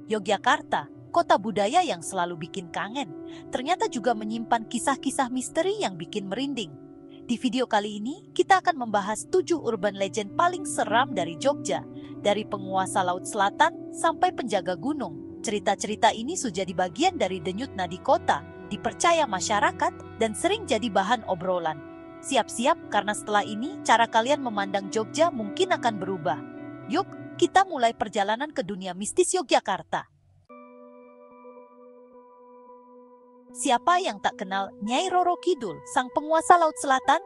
Yogyakarta, kota budaya yang selalu bikin kangen, ternyata juga menyimpan kisah-kisah misteri yang bikin merinding. Di video kali ini, kita akan membahas 7 urban legend paling seram dari Jogja, dari penguasa Laut Selatan sampai penjaga gunung. Cerita-cerita ini sudah jadi bagian dari denyut nadi kota, dipercaya masyarakat, dan sering jadi bahan obrolan. Siap-siap karena setelah ini, cara kalian memandang Jogja mungkin akan berubah. Yuk, kita mulai perjalanan ke dunia mistis Yogyakarta. Siapa yang tak kenal Nyai Roro Kidul, sang penguasa Laut Selatan?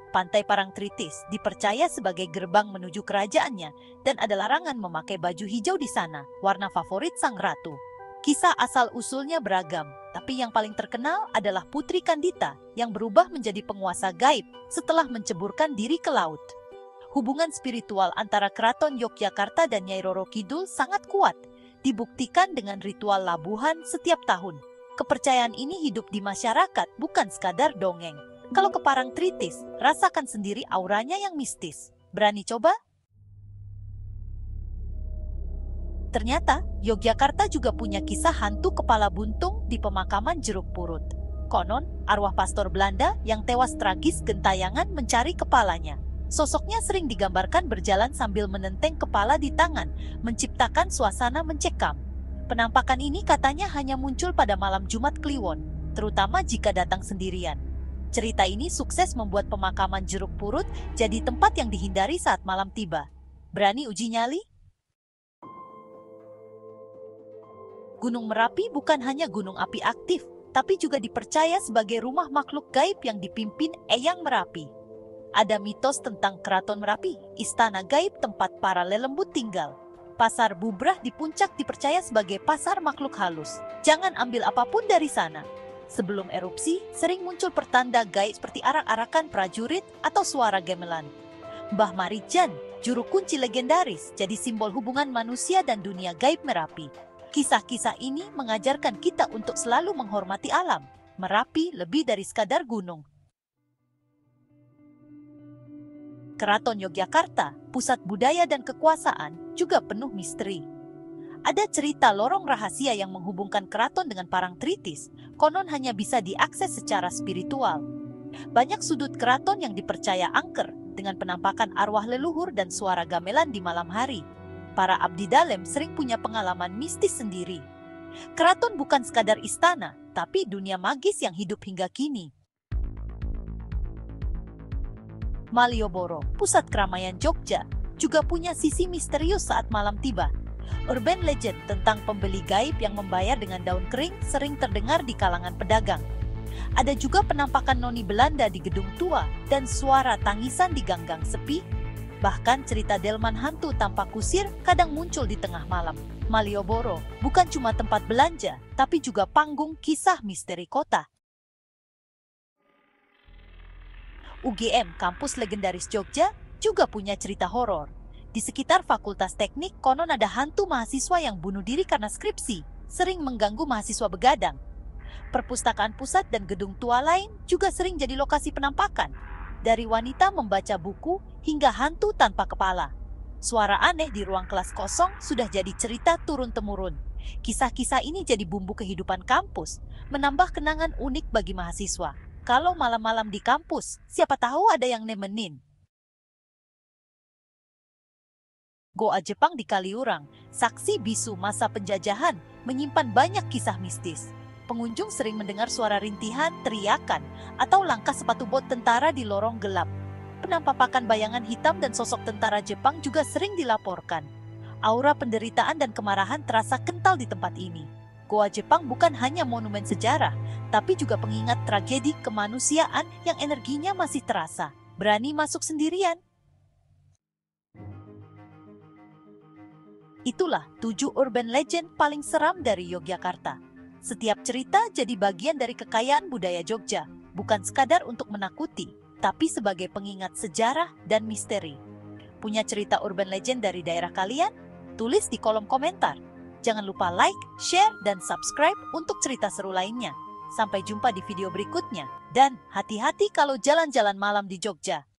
Pantai Parangtritis dipercaya sebagai gerbang menuju kerajaannya dan ada larangan memakai baju hijau di sana, warna favorit sang ratu. Kisah asal-usulnya beragam, tapi yang paling terkenal adalah Putri Kandita yang berubah menjadi penguasa gaib setelah menceburkan diri ke laut. Hubungan spiritual antara Keraton Yogyakarta dan Nyai Roro Kidul sangat kuat, dibuktikan dengan ritual labuhan setiap tahun. Kepercayaan ini hidup di masyarakat, bukan sekadar dongeng. Kalau ke Parangtritis, rasakan sendiri auranya yang mistis. Berani coba? Ternyata, Yogyakarta juga punya kisah hantu kepala buntung di pemakaman Jeruk Purut. Konon, arwah pastor Belanda yang tewas tragis gentayangan mencari kepalanya. Sosoknya sering digambarkan berjalan sambil menenteng kepala di tangan, menciptakan suasana mencekam. Penampakan ini katanya hanya muncul pada malam Jumat Kliwon, terutama jika datang sendirian. Cerita ini sukses membuat pemakaman Jeruk Purut jadi tempat yang dihindari saat malam tiba. Berani uji nyali? Gunung Merapi bukan hanya gunung api aktif, tapi juga dipercaya sebagai rumah makhluk gaib yang dipimpin Eyang Merapi. Ada mitos tentang Keraton Merapi, istana gaib tempat para lelembut tinggal. Pasar Bubrah di puncak dipercaya sebagai pasar makhluk halus. Jangan ambil apapun dari sana. Sebelum erupsi, sering muncul pertanda gaib seperti arak-arakan prajurit atau suara gamelan. Mbah Marijan, juru kunci legendaris, jadi simbol hubungan manusia dan dunia gaib Merapi. Kisah-kisah ini mengajarkan kita untuk selalu menghormati alam. Merapi lebih dari sekadar gunung. Keraton Yogyakarta, pusat budaya dan kekuasaan, juga penuh misteri. Ada cerita lorong rahasia yang menghubungkan keraton dengan Parangtritis, konon hanya bisa diakses secara spiritual. Banyak sudut keraton yang dipercaya angker, dengan penampakan arwah leluhur dan suara gamelan di malam hari. Para abdi dalem sering punya pengalaman mistis sendiri. Keraton bukan sekadar istana, tapi dunia magis yang hidup hingga kini. Malioboro, pusat keramaian Jogja, juga punya sisi misterius saat malam tiba. Urban legend tentang pembeli gaib yang membayar dengan daun kering sering terdengar di kalangan pedagang. Ada juga penampakan noni Belanda di gedung tua dan suara tangisan di ganggang sepi. Bahkan cerita delman hantu tanpa kusir kadang muncul di tengah malam. Malioboro bukan cuma tempat belanja, tapi juga panggung kisah misteri kota. UGM, kampus legendaris Jogja, juga punya cerita horor. Di sekitar Fakultas Teknik, konon ada hantu mahasiswa yang bunuh diri karena skripsi, sering mengganggu mahasiswa begadang. Perpustakaan pusat dan gedung tua lain juga sering jadi lokasi penampakan. Dari wanita membaca buku hingga hantu tanpa kepala. Suara aneh di ruang kelas kosong sudah jadi cerita turun-temurun. Kisah-kisah ini jadi bumbu kehidupan kampus, menambah kenangan unik bagi mahasiswa. Kalau malam-malam di kampus, siapa tahu ada yang nemenin. Goa Jepang di Kaliurang, saksi bisu masa penjajahan, menyimpan banyak kisah mistis. Pengunjung sering mendengar suara rintihan, teriakan, atau langkah sepatu bot tentara di lorong gelap. Penampakan bayangan hitam dan sosok tentara Jepang juga sering dilaporkan. Aura penderitaan dan kemarahan terasa kental di tempat ini. Goa Jepang bukan hanya monumen sejarah, tapi juga pengingat tragedi kemanusiaan yang energinya masih terasa. Berani masuk sendirian? Itulah 7 urban legend paling seram dari Yogyakarta. Setiap cerita jadi bagian dari kekayaan budaya Jogja, bukan sekadar untuk menakuti, tapi sebagai pengingat sejarah dan misteri. Punya cerita urban legend dari daerah kalian? Tulis di kolom komentar. Jangan lupa like, share, dan subscribe untuk cerita seru lainnya. Sampai jumpa di video berikutnya. Dan hati-hati kalau jalan-jalan malam di Jogja.